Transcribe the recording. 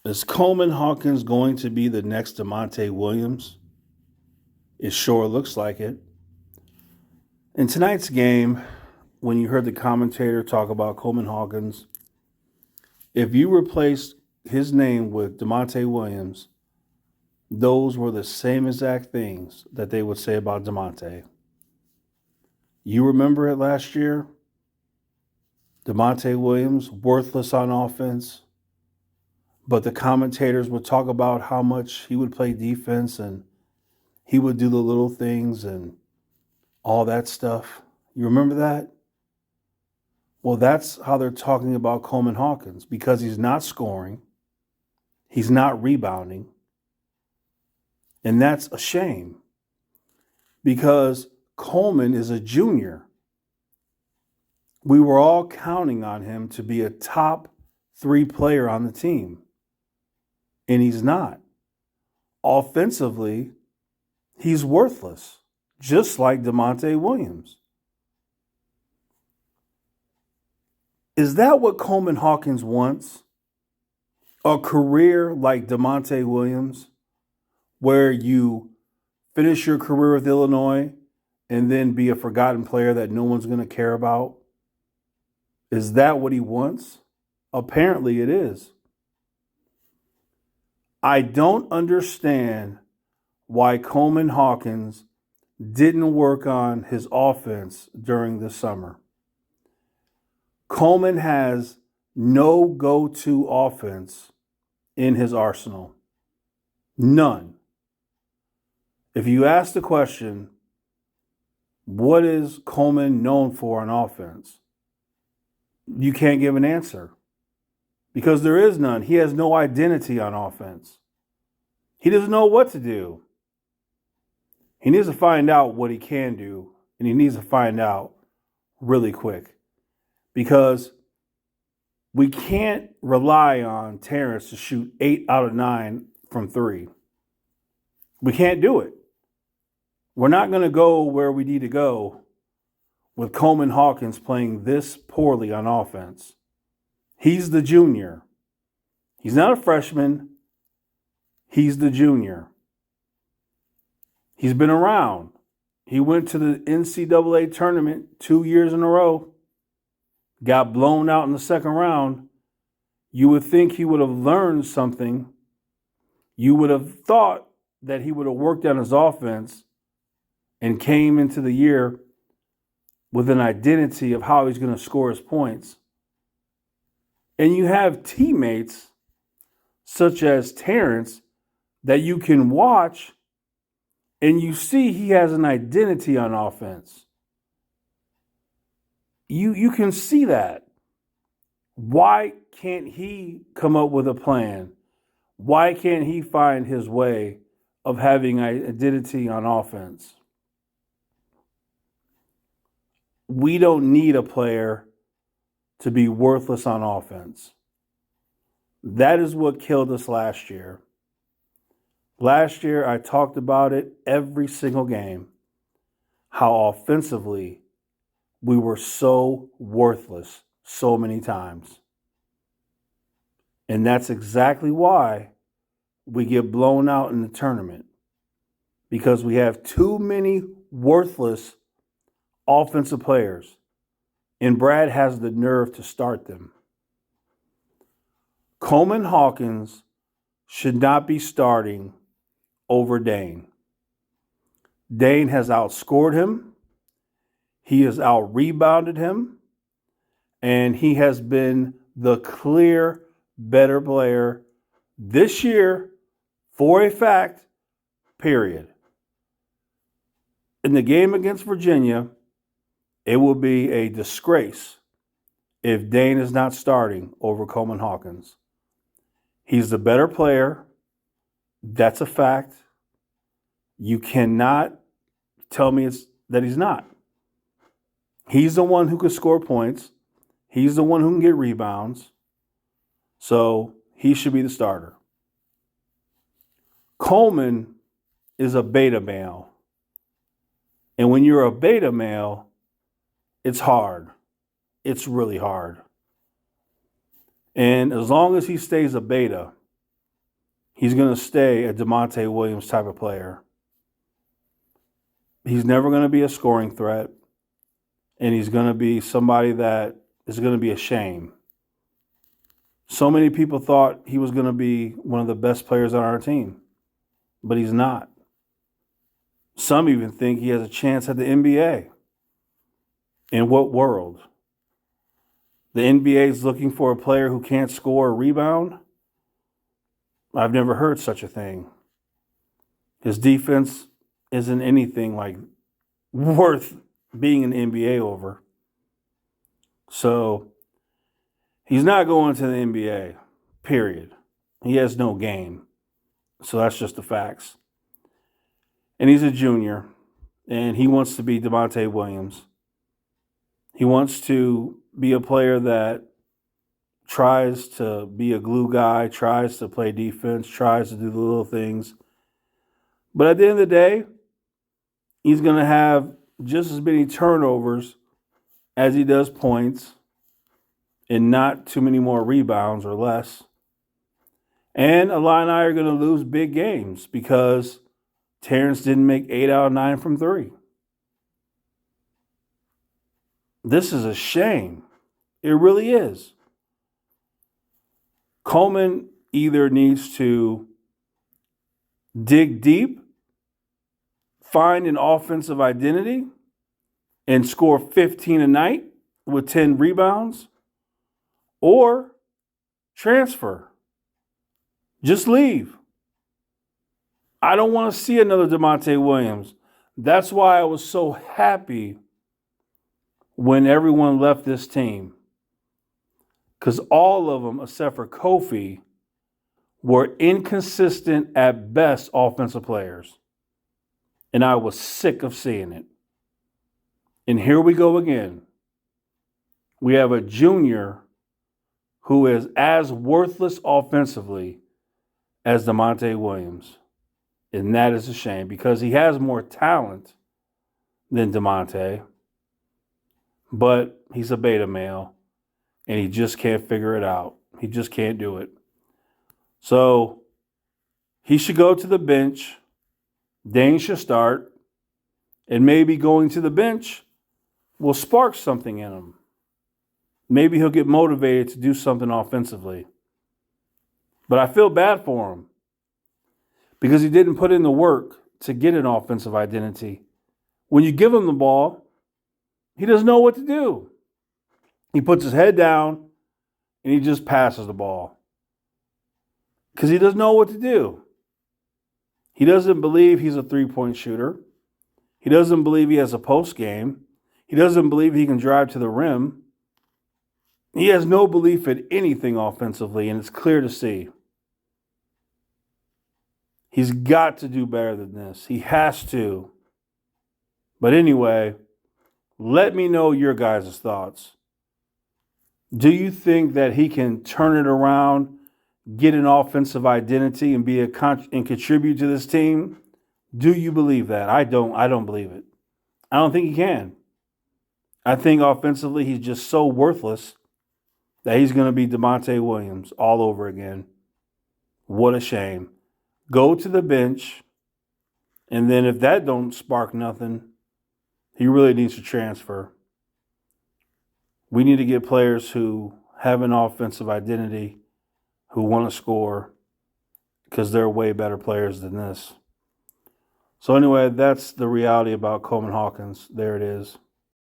Is Coleman Hawkins going to be the next DaMonte Williams? It sure looks like it. In tonight's game, when you heard the commentator talk about Coleman Hawkins, if you replaced his name with DaMonte Williams, those were the same exact things that they would say about DaMonte. You remember it last year? DaMonte Williams, worthless on offense, but the commentators would talk about how much he would play defense and he would do the little things and all that stuff. You remember that? Well, that's how they're talking about Coleman Hawkins, because he's not scoring, he's not rebounding, and that's a shame because Coleman is a junior. We were all counting on him to be a top 3 player on the team, and he's not. Offensively, he's worthless, just like DaMonte Williams. Is that what Coleman Hawkins wants? A career like DaMonte Williams, where you finish your career with Illinois and then be a forgotten player that no one's going to care about? Is that what he wants? Apparently it is. I don't understand why Coleman Hawkins didn't work on his offense during the summer. Coleman has no go-to offense in his arsenal. None. If you ask the question, what is Coleman known for on offense? You can't give an answer because there is none. He has no identity on offense. He doesn't know what to do. He needs to find out what he can do, and he needs to find out really quick. Because we can't rely on Terrence to shoot 8 out of 9 from 3. We can't do it. We're not going to go where we need to go with Coleman Hawkins playing this poorly on offense. He's the junior. He's not a freshman. He's the junior. He's been around. He went to the NCAA tournament 2 years in a row. Got blown out in the second round. You would think he would have learned something. You would have thought that he would have worked on his offense and came into the year with an identity of how he's going to score his points. And you have teammates such as Terrence that you can watch and you see he has an identity on offense. You can see that. Why can't he come up with a plan? Why can't he find his way of having identity on offense? We don't need a player to be worthless on offense. That is what killed us last year. Last year, I talked about it every single game, how offensively we were so worthless so many times. And that's exactly why we get blown out in the tournament. Because we have too many worthless offensive players. And Brad has the nerve to start them. Coleman Hawkins should not be starting over Dane. Dane has outscored him. He has out-rebounded him, and he has been the clear better player this year for a fact, period. In the game against Virginia, it will be a disgrace if Dane is not starting over Coleman Hawkins. He's the better player. That's a fact. You cannot tell me that he's not. He's the one who can score points. He's the one who can get rebounds. So he should be the starter. Coleman is a beta male. And when you're a beta male, it's hard. It's really hard. And as long as he stays a beta, he's going to stay a DaMonte Williams type of player. He's never going to be a scoring threat, and he's going to be somebody that is going to be a shame. So many people thought he was going to be one of the best players on our team, but he's not. Some even think he has a chance at the NBA. In what world? The NBA is looking for a player who can't score or rebound? I've never heard such a thing. His defense isn't anything like worth being in the NBA over. So he's not going to the NBA, period. He has no game. So that's just the facts. And he's a junior, and he wants to be DaMonte Williams. He wants to be a player that tries to be a glue guy, tries to play defense, tries to do the little things. But at the end of the day, he's going to have just as many turnovers as he does points and not too many more rebounds or less. And Illini are going to lose big games because Terrence didn't make 8 out of 9 from 3. This is a shame. It really is. Coleman either needs to dig deep, find an offensive identity, and score 15 a night with 10 rebounds, or transfer. Just leave. I don't want to see another DaMonte Williams. That's why I was so happy when everyone left this team. Because all of them, except for Kofi, were inconsistent at best offensive players. And I was sick of seeing it. And here we go again. We have a junior who is as worthless offensively as DaMonte Williams. And that is a shame because he has more talent than DaMonte. But he's a beta male. And he just can't figure it out. He just can't do it. So he should go to the bench. Dane should start. And maybe going to the bench will spark something in him. Maybe he'll get motivated to do something offensively. But I feel bad for him because he didn't put in the work to get an offensive identity. When you give him the ball, he doesn't know what to do. He puts his head down and he just passes the ball because he doesn't know what to do. He doesn't believe he's a three-point shooter. He doesn't believe he has a post game. He doesn't believe he can drive to the rim. He has no belief in anything offensively, and it's clear to see. He's got to do better than this. He has to. But anyway, let me know your guys' thoughts. Do you think that he can turn it around, get an offensive identity, and and contribute to this team? Do you believe that? I don't believe it. I don't think he can. I think offensively he's just so worthless that he's going to be DaMonte Williams all over again. What a shame. Go to the bench, and then if that don't spark nothing, he really needs to transfer. We need to get players who have an offensive identity, who want to score, because they're way better players than this. So anyway, that's the reality about Coleman Hawkins. There it is.